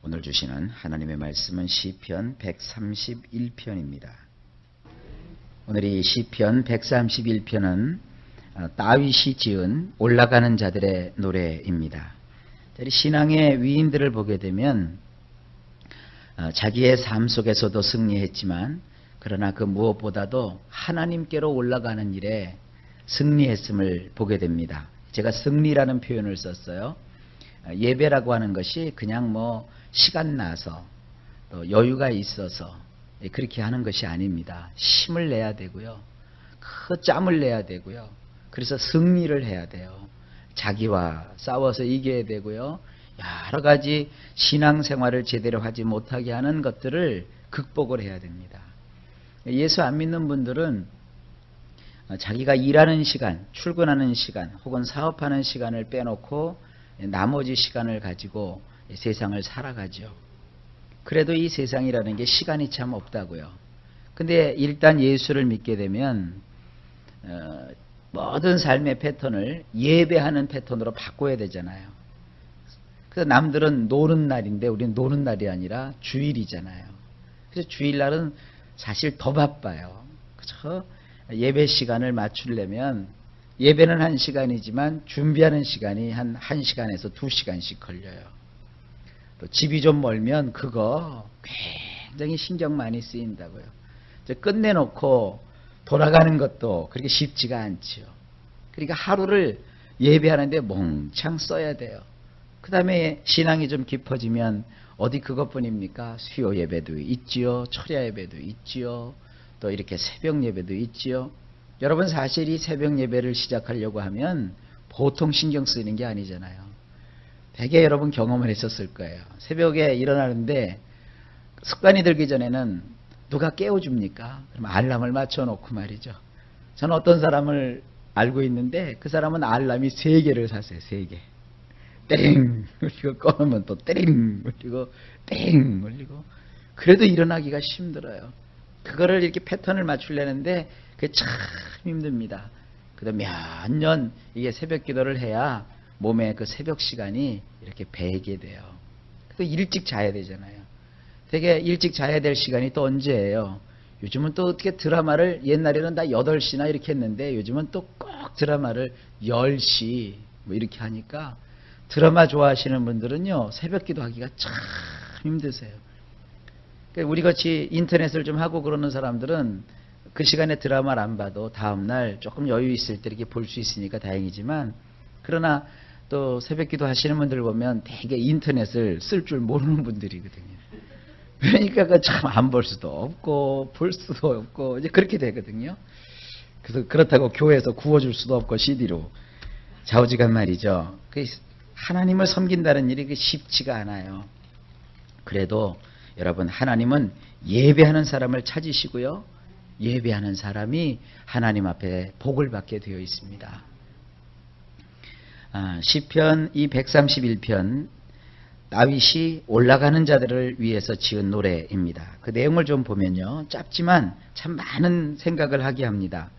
오늘 주시는 하나님의 말씀은 시편 131편입니다. 오늘 이 시편 131편은 다윗이 지은 올라가는 자들의 노래입니다. 신앙의 위인들을 보게 되면 자기의 삶 속에서도 승리했지만 그러나 그 무엇보다도 하나님께로 올라가는 일에 승리했음을 보게 됩니다. 제가 승리라는 표현을 썼어요. 예배라고 하는 것이 그냥 시간 나서 또 여유가 있어서 그렇게 하는 것이 아닙니다. 힘을 내야 되고요. 그 짬을 내야 되고요. 그래서 승리를 해야 돼요. 자기와 싸워서 이겨야 되고요. 여러 가지 신앙생활을 제대로 하지 못하게 하는 것들을 극복을 해야 됩니다. 예수 안 믿는 분들은 자기가 일하는 시간, 출근하는 시간 혹은 사업하는 시간을 빼놓고 나머지 시간을 가지고 세상을 살아가죠. 그래도 이 세상이라는 게 시간이 참 없다고요. 근데 일단 예수를 믿게 되면 모든 삶의 패턴을 예배하는 패턴으로 바꿔야 되잖아요. 그래서 남들은 노는 날인데 우리는 노는 날이 아니라 주일이잖아요. 그래서 주일날은 사실 더 바빠요. 그렇죠? 예배 시간을 맞추려면 예배는 1시간이지만 준비하는 시간이 한 1시간에서 2시간씩 걸려요. 또 집이 좀 멀면 그거 굉장히 신경 많이 쓰인다고요. 끝내놓고 돌아가는 것도 그렇게 쉽지가 않지요. 그러니까 하루를 예배하는데 몽창 써야 돼요. 그 다음에 신앙이 좀 깊어지면 어디 그것뿐입니까? 수요 예배도 있지요. 철야 예배도 있지요. 또 이렇게 새벽 예배도 있지요. 여러분 사실 이 새벽 예배를 시작하려고 하면 보통 신경 쓰이는 게 아니잖아요. 되게 여러분 경험을 했었을 거예요. 새벽에 일어나는데 습관이 들기 전에는 누가 깨워줍니까? 그럼 알람을 맞춰놓고 말이죠. 저는 어떤 사람을 알고 있는데 그 사람은 알람이 3개를 샀어요. 3개. 땡! 울리고 꺼놓으면 또 땡! 울리고 땡! 울리고 그래도 일어나기가 힘들어요. 그거를 이렇게 패턴을 맞추려는데 그게 참 힘듭니다. 그래도 몇 년 이게 새벽 기도를 해야 몸에 그 새벽 시간이 이렇게 배게 돼요. 또 일찍 자야 되잖아요. 되게 일찍 자야 될 시간이 또 언제예요? 요즘은 또 어떻게 드라마를 옛날에는 다 8시나 이렇게 했는데 요즘은 또 꼭 드라마를 10시 이렇게 하니까 드라마 좋아하시는 분들은요 새벽 기도하기가 참 힘드세요. 우리같이 인터넷을 좀 하고 그러는 사람들은 그 시간에 드라마를 안 봐도 다음날 조금 여유 있을 때 이렇게 볼 수 있으니까 다행이지만 그러나 또 새벽기도 하시는 분들 보면 되게 인터넷을 쓸 줄 모르는 분들이거든요. 그러니까 그 참 안 볼 수도 없고 볼 수도 없고 이제 그렇게 되거든요. 그래서 그렇다고 교회에서 구워줄 수도 없고 CD로 좌우지간 말이죠. 하나님을 섬긴다는 일이 쉽지가 않아요. 그래도 여러분 하나님은 예배하는 사람을 찾으시고요. 예배하는 사람이 하나님 앞에 복을 받게 되어 있습니다. 시편 이 131편 다윗이 올라가는 자들을 위해서 지은 노래입니다. 그 내용을 좀 보면요. 짧지만 참 많은 생각을 하게 합니다.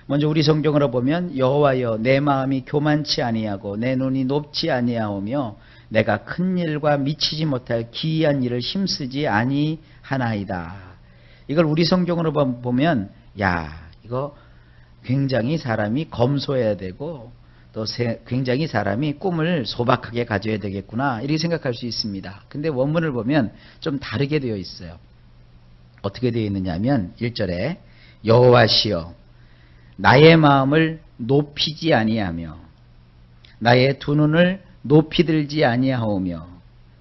먼저 우리 성경으로 보면 여호와여 내 마음이 교만치 아니하고 내 눈이 높지 아니하오며 내가 큰 일과 미치지 못할 기이한 일을 힘쓰지 아니하나이다. 이걸 우리 성경으로 보면 이거 굉장히 사람이 검소해야 되고 또 굉장히 사람이 꿈을 소박하게 가져야 되겠구나 이렇게 생각할 수 있습니다. 근데 원문을 보면 좀 다르게 되어 있어요. 어떻게 되어 있느냐 하면 1절에 여호와시여 나의 마음을 높이지 아니하며 나의 두 눈을 높이 들지 아니하오며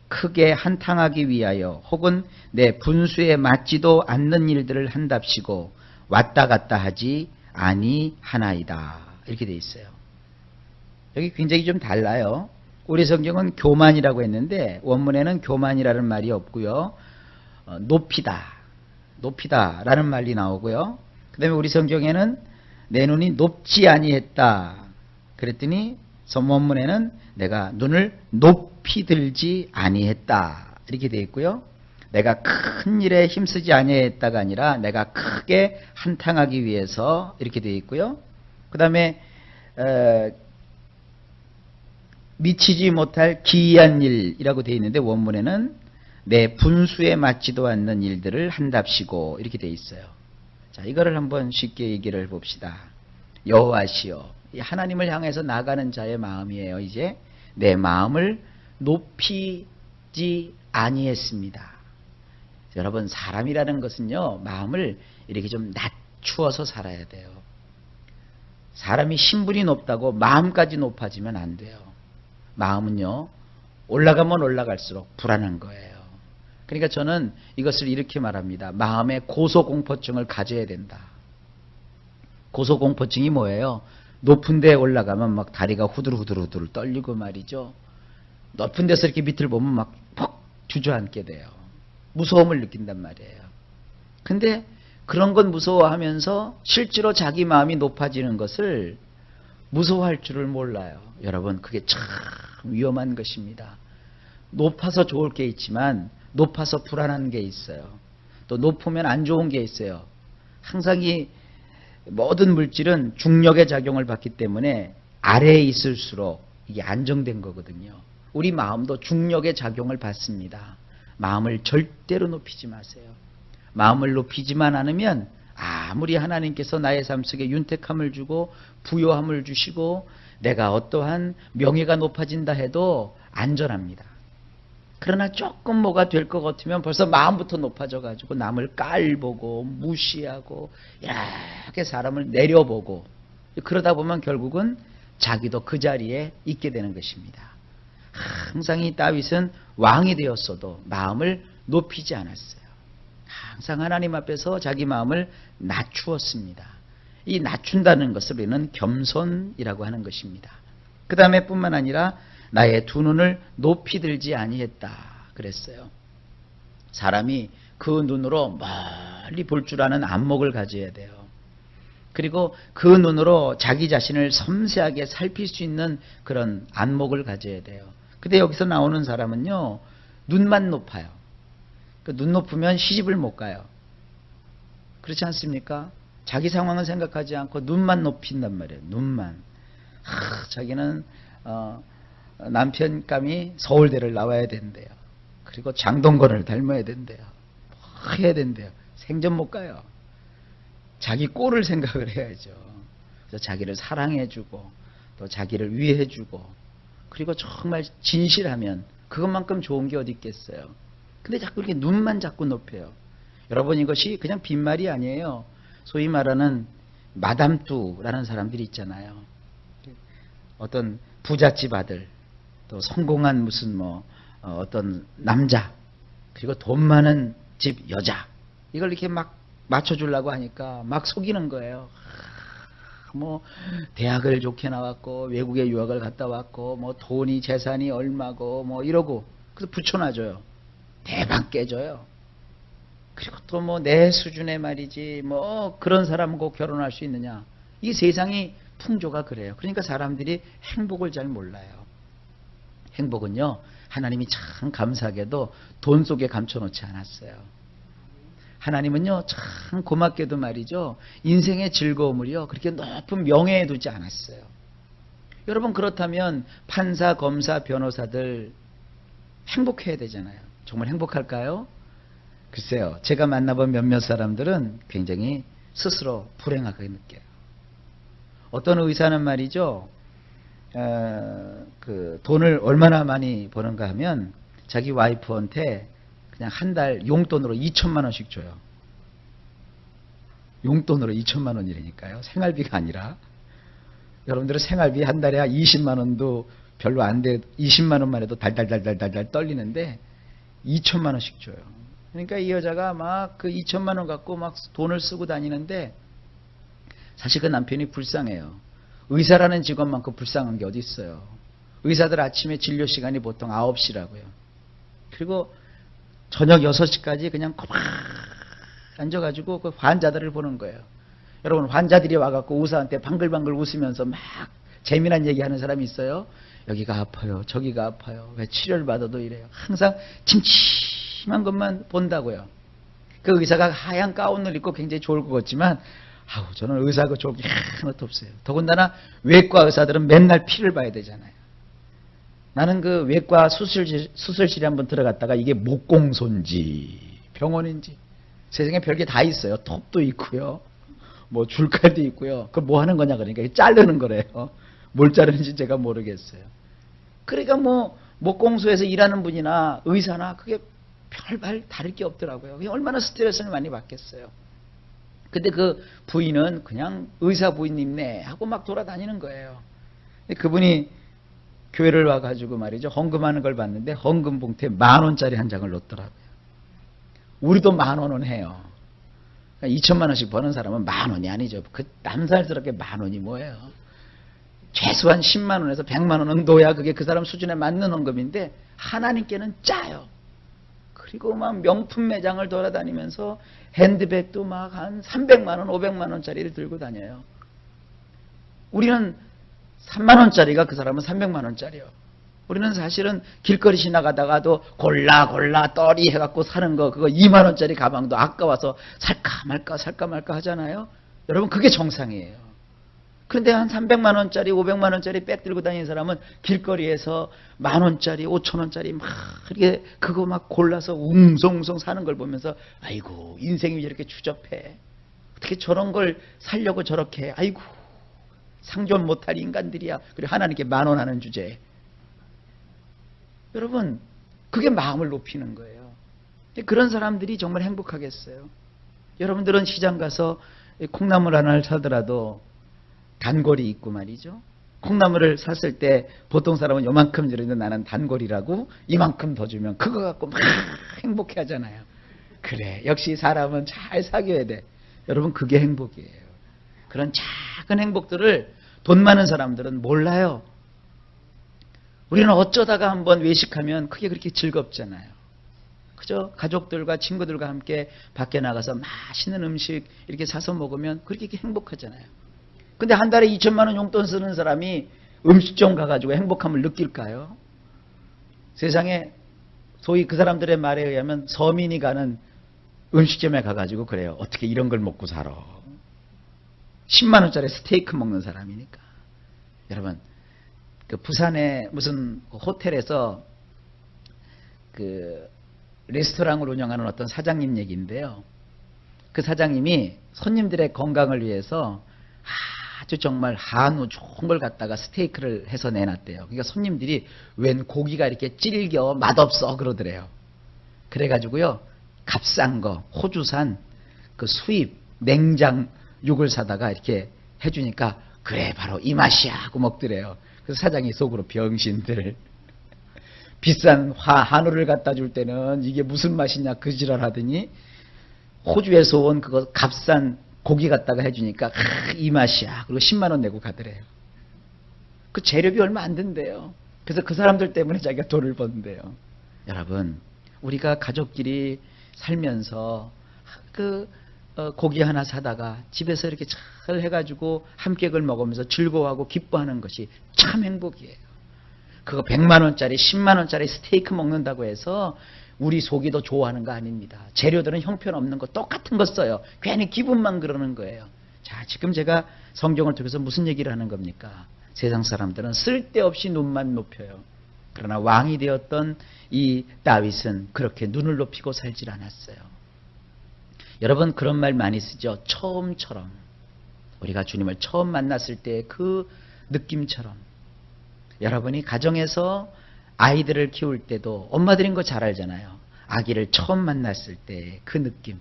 크게 한탕하기 위하여 혹은 내 분수에 맞지도 않는 일들을 한답시고 왔다 갔다 하지 아니하나이다 이렇게 되어 있어요. 여기 굉장히 좀 달라요. 우리 성경은 교만이라고 했는데 원문에는 교만이라는 말이 없고요. 높이다라는 말이 나오고요. 그 다음에 우리 성경에는 내 눈이 높지 아니했다 그랬더니 원문에는 내가 눈을 높이 들지 아니했다 이렇게 되어 있고요. 내가 큰 일에 힘쓰지 아니했다가 아니라 내가 크게 한탕하기 위해서 이렇게 되어 있고요. 그 다음에 미치지 못할 기이한 일이라고 되어 있는데 원문에는 내 분수에 맞지도 않는 일들을 한답시고 이렇게 돼 있어요. 자, 이거를 한번 쉽게 얘기를 해봅시다. 여호와시여, 이 하나님을 향해서 나가는 자의 마음이에요. 이제 내 마음을 높이지 아니했습니다. 여러분, 사람이라는 것은요, 마음을 이렇게 좀 낮추어서 살아야 돼요. 사람이 신분이 높다고 마음까지 높아지면 안 돼요. 마음은요, 올라가면 올라갈수록 불안한 거예요. 그러니까 저는 이것을 이렇게 말합니다. 마음의 고소공포증을 가져야 된다. 고소공포증이 뭐예요? 높은 데에 올라가면 막 다리가 후들후들 떨리고 말이죠. 높은 데서 이렇게 밑을 보면 막 퍽 주저앉게 돼요. 무서움을 느낀단 말이에요. 근데 그런 건 무서워하면서 실제로 자기 마음이 높아지는 것을 무서워할 줄을 몰라요. 여러분, 그게 참 위험한 것입니다. 높아서 좋을 게 있지만 높아서 불안한 게 있어요. 또 높으면 안 좋은 게 있어요. 항상 이 모든 물질은 중력의 작용을 받기 때문에 아래에 있을수록 이게 안정된 거거든요. 우리 마음도 중력의 작용을 받습니다. 마음을 절대로 높이지 마세요. 마음을 높이지만 않으면 아무리 하나님께서 나의 삶 속에 윤택함을 주고 부요함을 주시고 내가 어떠한 명예가 높아진다 해도 안전합니다. 그러나 조금 뭐가 될 것 같으면 벌써 마음부터 높아져 가지고 남을 깔보고 무시하고 이렇게 사람을 내려보고 그러다 보면 결국은 자기도 그 자리에 있게 되는 것입니다. 항상 이 다윗은 왕이 되었어도 마음을 높이지 않았어요. 항상 하나님 앞에서 자기 마음을 낮추었습니다. 이 낮춘다는 것을 우리는 겸손이라고 하는 것입니다. 그 다음에 뿐만 아니라 나의 두 눈을 높이 들지 아니했다 그랬어요. 사람이 그 눈으로 멀리 볼 줄 아는 안목을 가져야 돼요. 그리고 그 눈으로 자기 자신을 섬세하게 살필 수 있는 그런 안목을 가져야 돼요. 근데 여기서 나오는 사람은요, 눈만 높아요. 눈 높으면 시집을 못 가요. 그렇지 않습니까? 자기 상황을 생각하지 않고 눈만 높인단 말이에요. 눈만. 자기는 남편감이 서울대를 나와야 된대요. 그리고 장동건을 닮아야 된대요. 뭐 해야 된대요. 생전 못 가요. 자기 꼴을 생각을 해야죠. 그래서 자기를 사랑해주고 또 자기를 위해주고 그리고 정말 진실하면 그것만큼 좋은 게 어디 있겠어요. 근데 자꾸 이렇게 눈만 자꾸 높여요. 여러분, 이것이 그냥 빈말이 아니에요. 소위 말하는 마담뚜라는 사람들이 있잖아요. 어떤 부잣집 아들, 또 성공한 무슨 어떤 남자, 그리고 돈 많은 집 여자, 이걸 이렇게 막 맞춰주려고 하니까 막 속이는 거예요. 뭐 대학을 좋게 나왔고 외국에 유학을 갔다 왔고 뭐 돈이 재산이 얼마고 뭐 이러고 그래서 붙여놔줘요. 대박 깨져요. 그리고 또 뭐 내 수준의 말이지 뭐 그런 사람하고 결혼할 수 있느냐. 이 세상이 풍조가 그래요. 그러니까 사람들이 행복을 잘 몰라요. 행복은요, 하나님이 참 감사하게도 돈 속에 감춰놓지 않았어요. 하나님은요, 참 고맙게도 말이죠, 인생의 즐거움을요 그렇게 높은 명예에 두지 않았어요. 여러분, 그렇다면 판사, 검사, 변호사들 행복해야 되잖아요. 정말 행복할까요? 글쎄요, 제가 만나본 몇몇 사람들은 굉장히 스스로 불행하게 느껴요. 어떤 의사는 말이죠, 그 돈을 얼마나 많이 버는가 하면 자기 와이프한테 그냥 한 달 용돈으로 2천만 원씩 줘요. 용돈으로 2천만 원이라니까요. 생활비가 아니라. 여러분들은 생활비 한 달에 20만 원도 별로 안 돼, 20만 원만 해도 달달달달달달 떨리는데 2천만 원씩 줘요. 그러니까 이 여자가 막 그 2천만 원 갖고 막 돈을 쓰고 다니는데 사실 그 남편이 불쌍해요. 의사라는 직업만큼 불쌍한 게 어디 있어요. 의사들 아침에 진료 시간이 보통 9시라고요. 그리고 저녁 6시까지 그냥 꼬박 앉아가지고 그 환자들을 보는 거예요. 여러분, 환자들이 와갖고 의사한테 방글방글 웃으면서 막 재미난 얘기하는 사람이 있어요. 여기가 아파요, 저기가 아파요, 왜 치료를 받아도 이래요. 항상 침침한 것만 본다고요. 그 의사가 하얀 가운을 입고 굉장히 좋을 것 같지만 저는 의사가 좋을 게 하나도 없어요. 더군다나 외과 의사들은 맨날 피를 봐야 되잖아요. 나는 그 외과 수술실에 한번 들어갔다가 이게 목공소인지 병원인지 세상에 별게 다 있어요. 톱도 있고요. 뭐 줄칼도 있고요. 그걸 뭐 하는 거냐 그러니까 자르는 거래요. 뭘 자르는지 제가 모르겠어요. 그러니까 뭐 목공소에서 일하는 분이나 의사나 그게 별말 다를 게 없더라고요. 그게 얼마나 스트레스를 많이 받겠어요. 근데 그 부인은 그냥 의사 부인님네 하고 막 돌아다니는 거예요. 근데 그분이 교회를 와가지고 말이죠. 헌금하는 걸 봤는데 헌금 봉투에 10,000원짜리 한 장을 넣었더라고요. 우리도 10,000원은 해요. 2천만 원씩 버는 사람은 10,000원이 아니죠. 그 남살스럽게 10,000원이 뭐예요. 최소한 10만 원에서 100만 원은 넣어야 그게 그 사람 수준에 맞는 헌금인데 하나님께는 짜요. 그리고 막 명품 매장을 돌아다니면서 핸드백도 막 한 300만 원, 500만 원짜리를 들고 다녀요. 우리는 3만 원짜리가 그 사람은 300만 원짜리요. 우리는 사실은 길거리 지나가다가도 골라 떨이 해갖고 사는 거 그거 2만 원짜리 가방도 아까워서 살까 말까 하잖아요. 여러분 그게 정상이에요. 그런데 한 300만 원짜리 500만 원짜리 백 들고 다니는 사람은 길거리에서 10,000원짜리 5,000원짜리 막 이렇게 그거 막 골라서 웅성웅성 사는 걸 보면서 아이고 인생이 왜 이렇게 추접해. 어떻게 저런 걸 살려고 저렇게 해. 아이고 상존 못할 인간들이야. 그리고 하나님께 10,000원 하는 주제에. 여러분 그게 마음을 높이는 거예요. 그런 사람들이 정말 행복하겠어요. 여러분들은 시장 가서 콩나물 하나를 사더라도 단골이 있고 말이죠. 콩나물을 샀을 때 보통 사람은 요만큼 주는데 나는 단골이라고 이만큼 더 주면 그거 갖고 막 행복해 하잖아요. 그래 역시 사람은 잘 사귀어야 돼. 여러분 그게 행복이에요. 그런 작은 행복들을 돈 많은 사람들은 몰라요. 우리는 어쩌다가 한번 외식하면 그게 그렇게 즐겁잖아요. 그죠? 가족들과 친구들과 함께 밖에 나가서 맛있는 음식 이렇게 사서 먹으면 그렇게 행복하잖아요. 근데 한 달에 2천만 원 용돈 쓰는 사람이 음식점 가가지고 행복함을 느낄까요? 세상에 소위 그 사람들의 말에 의하면 서민이 가는 음식점에 가가지고 그래요. 어떻게 이런 걸 먹고 살아. 10만 원짜리 스테이크 먹는 사람이니까. 여러분 그 부산의 무슨 호텔에서 그 레스토랑을 운영하는 어떤 사장님 얘기인데요. 그 사장님이 손님들의 건강을 위해서 아주 정말 한우 좋은 걸 갖다가 스테이크를 해서 내놨대요. 그러니까 손님들이 웬 고기가 이렇게 질겨 맛없어 그러더래요. 그래가지고요 값싼 거 호주산 그 수입 냉장 육을 사다가 이렇게 해주니까 그래 바로 이 맛이야 하고 먹더래요. 그래서 사장이 속으로 병신들 비싼 한우를 갖다 줄 때는 이게 무슨 맛이냐 그 지랄 하더니 호주에서 온 그거 값싼 고기 갖다가 해주니까 이 맛이야. 그리고 10만 원 내고 가더래요. 그 재료비 얼마 안 든대요. 그래서 그 사람들 때문에 자기가 돈을 번대요. 여러분 우리가 가족끼리 살면서 그 고기 하나 사다가 집에서 이렇게 잘 해가지고 함께를 먹으면서 즐거워하고 기뻐하는 것이 참 행복이에요. 그거 100만 원짜리 10만 원짜리 스테이크 먹는다고 해서 우리 속이 더 좋아하는 거 아닙니다. 재료들은 형편없는 거 똑같은 거 써요. 괜히 기분만 그러는 거예요. 자, 지금 제가 성경을 통해서 무슨 얘기를 하는 겁니까? 세상 사람들은 쓸데없이 눈만 높여요. 그러나 왕이 되었던 이 다윗은 그렇게 눈을 높이고 살질 않았어요. 여러분 그런 말 많이 쓰죠. 처음처럼. 우리가 주님을 처음 만났을 때 그 느낌처럼. 여러분이 가정에서 아이들을 키울 때도 엄마들인 거 잘 알잖아요. 아기를 처음 만났을 때 그 느낌.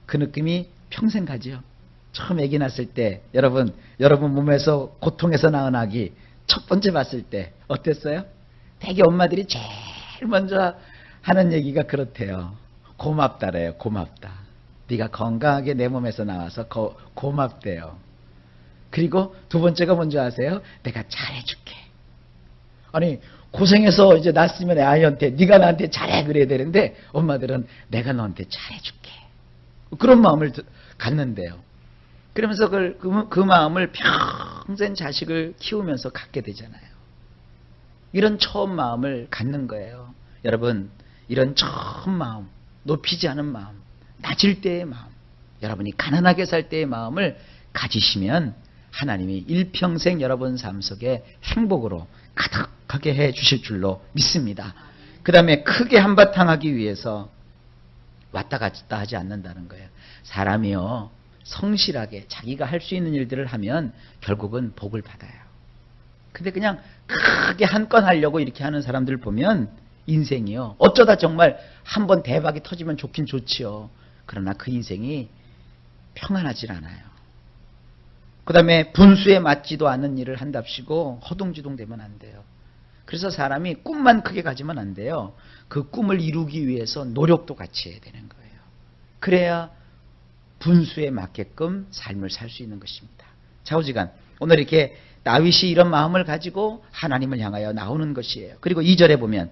그 느낌이 평생 가죠. 처음 아기 낳았을 때 여러분 몸에서 고통에서 낳은 아기 첫 번째 봤을 때 어땠어요? 되게 엄마들이 제일 먼저 하는 얘기가 그렇대요. 고맙다래요. 고맙다. 네가 건강하게 내 몸에서 나와서 고맙대요. 그리고 두 번째가 뭔지 아세요? 내가 잘해줄게. 아니 고생해서 이제 낳았으면 아이한테 네가 나한테 잘해 그래야 되는데 엄마들은 내가 너한테 잘해줄게. 그런 마음을 갖는데요. 그러면서 그 마음을 평생 자식을 키우면서 갖게 되잖아요. 이런 처음 마음을 갖는 거예요. 여러분 이런 처음 마음, 높이지 않은 마음, 낮을 때의 마음, 여러분이 가난하게 살 때의 마음을 가지시면 하나님이 일평생 여러분 삶 속에 행복으로 가득 행복하게 해 주실 줄로 믿습니다. 그 다음에 크게 한바탕 하기 위해서 왔다 갔다 하지 않는다는 거예요. 사람이요, 성실하게 자기가 할 수 있는 일들을 하면 결국은 복을 받아요. 근데 그냥 크게 한 건 하려고 이렇게 하는 사람들 보면 인생이요, 어쩌다 정말 한번 대박이 터지면 좋긴 좋지요. 그러나 그 인생이 평안하질 않아요. 그 다음에 분수에 맞지도 않는 일을 한답시고 허둥지둥 되면 안 돼요. 그래서 사람이 꿈만 크게 가지면 안 돼요. 그 꿈을 이루기 위해서 노력도 같이 해야 되는 거예요. 그래야 분수에 맞게끔 삶을 살 수 있는 것입니다. 좌우지간 오늘 이렇게 다윗이 이런 마음을 가지고 하나님을 향하여 나오는 것이에요. 그리고 2절에 보면,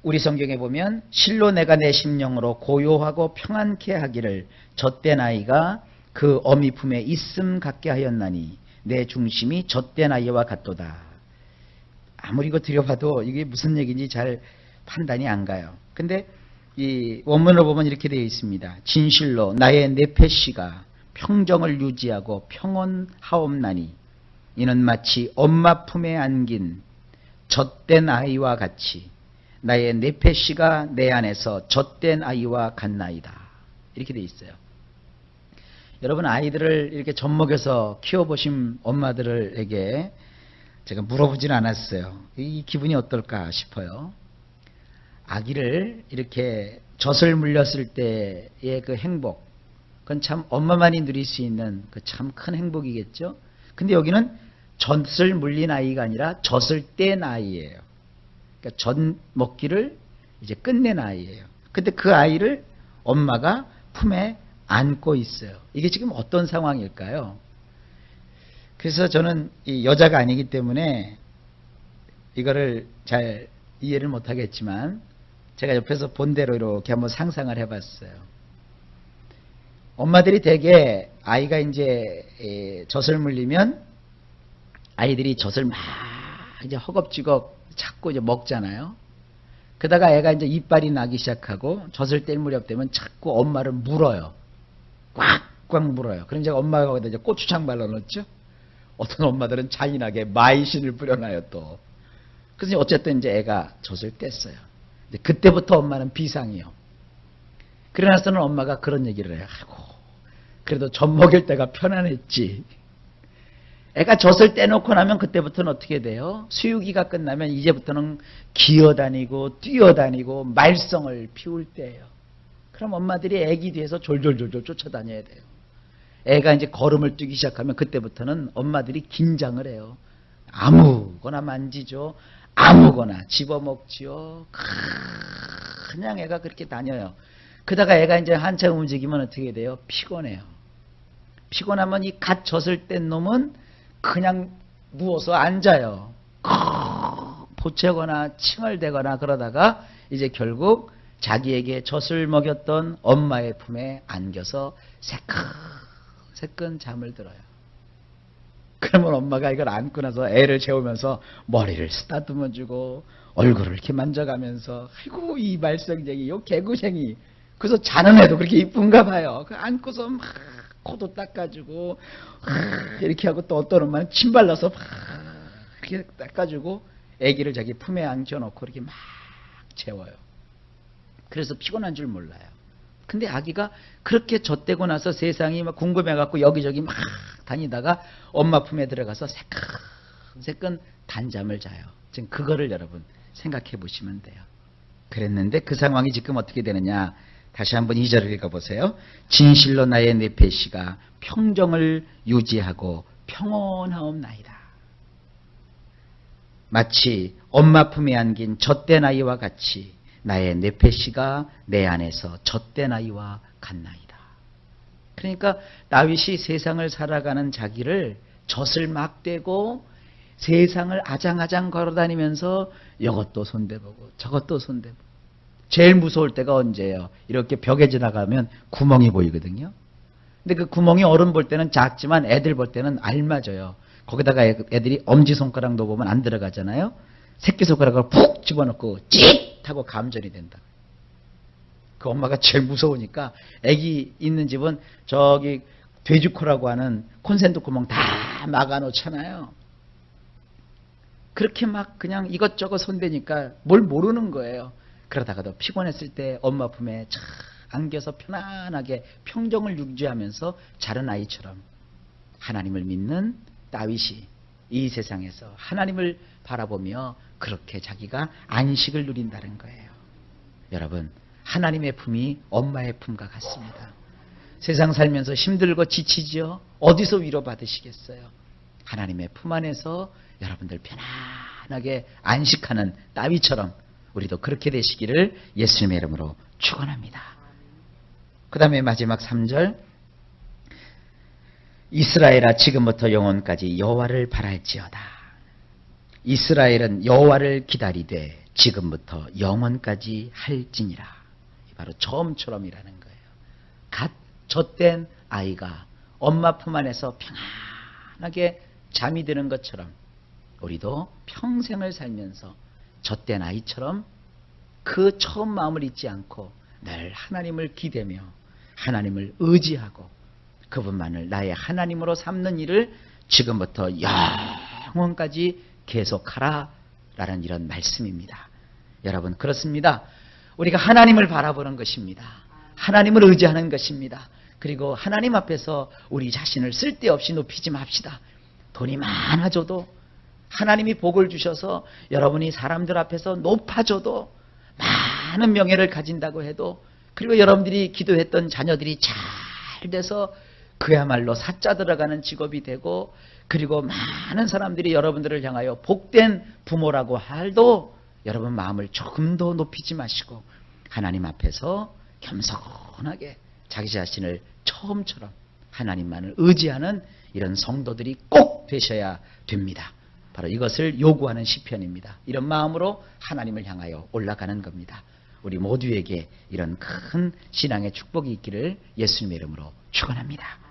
우리 성경에 보면 실로 내가 내 심령으로 고요하고 평안케 하기를 젖된 아이가 그 어미 품에 있음 같게 하였나니 내 중심이 젖된 아이와 같도다. 아무리 이거 들여봐도 이게 무슨 얘기인지 잘 판단이 안 가요. 근데 이 원문을 보면 이렇게 되어 있습니다. 진실로 나의 네페시가 평정을 유지하고 평온하옵나니 이는 마치 엄마 품에 안긴 젖된 아이와 같이 나의 네페시가 내 안에서 젖된 아이와 같나이다. 이렇게 되어 있어요. 여러분, 아이들을 이렇게 젖먹여서 키워보신 엄마들에게 제가 물어보진 않았어요. 이 기분이 어떨까 싶어요. 아기를 이렇게 젖을 물렸을 때의 그 행복, 그건 참 엄마만이 누릴 수 있는 그 참 큰 행복이겠죠. 근데 여기는 젖을 물린 아이가 아니라 젖을 뗀 아이예요. 그러니까 젖 먹기를 이제 끝낸 아이예요. 근데 그 아이를 엄마가 품에 안고 있어요. 이게 지금 어떤 상황일까요? 그래서 저는 이 여자가 아니기 때문에 이거를 잘 이해를 못하겠지만 제가 옆에서 본 대로 이렇게 한번 상상을 해봤어요. 엄마들이 대개 아이가 이제 젖을 물리면 아이들이 젖을 막 이제 허겁지겁 찾고 이제 먹잖아요. 그러다가 애가 이제 이빨이 나기 시작하고 젖을 뗄 무렵 되면 자꾸 엄마를 물어요. 꽉꽉 물어요. 그럼 이제 엄마가 거기다 이제 고추장 발라놓죠. 어떤 엄마들은 잔인하게 마이신을 뿌려놔요 또. 그래서 어쨌든 이제 애가 젖을 뗐어요. 그때부터 엄마는 비상이요. 그러나서는 엄마가 그런 얘기를 해요. 아이고, 그래도 젖 먹일 때가 편안했지. 애가 젖을 떼놓고 나면 그때부터는 어떻게 돼요? 수유기가 끝나면 이제부터는 기어다니고 뛰어다니고 말썽을 피울 때예요. 그럼 엄마들이 애기 뒤에서 졸졸졸졸 쫓아다녀야 돼요. 애가 이제 걸음을 뛰기 시작하면 그때부터는 엄마들이 긴장을 해요. 아무거나 만지죠. 아무거나 집어먹지요. 그냥 애가 그렇게 다녀요. 그러다가 애가 이제 한참 움직이면 어떻게 돼요? 피곤해요. 피곤하면 이 갓 젖을 뗀 놈은 그냥 누워서 앉아요. 보채거나 칭얼대거나 그러다가 이제 결국 자기에게 젖을 먹였던 엄마의 품에 안겨서 새끈새끈 잠을 들어요. 그러면 엄마가 이걸 안고 나서 애를 재우면서 머리를 쓰다듬어주고 얼굴을 이렇게 만져가면서 아이고 이 말썽쟁이 요 개구쟁이. 그래서 자는 애도 그렇게 이쁜가 봐요. 그 안고서 막 코도 닦아주고 이렇게 하고 또 어떤 엄마는 침 발라서 막 이렇게 닦아주고 애기를 자기 품에 안겨놓고 이렇게 막 재워요. 그래서 피곤한 줄 몰라요. 근데 아기가 그렇게 젖대고 나서 세상이 막 궁금해갖고 여기저기 막 다니다가 엄마 품에 들어가서 새끈새끈 단잠을 자요. 지금 그거를 여러분 생각해 보시면 돼요. 그랬는데 그 상황이 지금 어떻게 되느냐. 다시 한번 2절을 읽어보세요. 진실로 나의 네페시가 평정을 유지하고 평온하옵나이다. 마치 엄마 품에 안긴 젖된 아이와 같이 나의 네페시가 내 안에서 젖된 아이와 같나이다. 그러니까 다윗이 세상을 살아가는 자기를 젖을 막 떼고 세상을 아장아장 걸어다니면서 이것도 손대보고 저것도 손대보고. 제일 무서울 때가 언제예요? 이렇게 벽에 지나가면 구멍이 보이거든요. 근데 그 구멍이 어른 볼 때는 작지만 애들 볼 때는 알맞아요. 거기다가 애들이 엄지손가락 넣어보면 안 들어가잖아요. 새끼손가락을 푹 집어넣고 찌릿 하고 감전이 된다. 그 엄마가 제일 무서우니까 애기 있는 집은 저기 돼지코라고 하는 콘센트 구멍 다 막아놓잖아요. 그렇게 막 그냥 이것저것 손대니까 뭘 모르는 거예요. 그러다가도 피곤했을 때 엄마 품에 착 안겨서 편안하게 평정을 유지하면서 자른 아이처럼 하나님을 믿는 다윗이 이 세상에서 하나님을 바라보며 그렇게 자기가 안식을 누린다는 거예요. 여러분, 하나님의 품이 엄마의 품과 같습니다. 세상 살면서 힘들고 지치지요? 어디서 위로받으시겠어요? 하나님의 품 안에서 여러분들 편안하게 안식하는 다윗처럼 우리도 그렇게 되시기를 예수님의 이름으로 축원합니다. 그 다음에 마지막 3절, 이스라엘아 지금부터 영원까지 여호와를 바랄지어다. 이스라엘은 여호와를 기다리되 지금부터 영원까지 할지니라. 바로 처음처럼이라는 거예요. 갓 젖된 아이가 엄마 품 안에서 평안하게 잠이 드는 것처럼 우리도 평생을 살면서 젖된 아이처럼 그 처음 마음을 잊지 않고 늘 하나님을 기대며 하나님을 의지하고 그분만을 나의 하나님으로 삼는 일을 지금부터 영원까지 계속하라 라는 이런 말씀입니다. 여러분, 그렇습니다. 우리가 하나님을 바라보는 것입니다. 하나님을 의지하는 것입니다. 그리고 하나님 앞에서 우리 자신을 쓸데없이 높이지 맙시다. 돈이 많아져도 하나님이 복을 주셔서 여러분이 사람들 앞에서 높아져도 많은 명예를 가진다고 해도 그리고 여러분들이 기도했던 자녀들이 잘 돼서 그야말로 사자 들어가는 직업이 되고 그리고 많은 사람들이 여러분들을 향하여 복된 부모라고 할도 여러분 마음을 조금 더 높이지 마시고 하나님 앞에서 겸손하게 자기 자신을 처음처럼 하나님만을 의지하는 이런 성도들이 꼭 되셔야 됩니다. 바로 이것을 요구하는 시편입니다. 이런 마음으로 하나님을 향하여 올라가는 겁니다. 우리 모두에게 이런 큰 신앙의 축복이 있기를 예수님의 이름으로 축원합니다.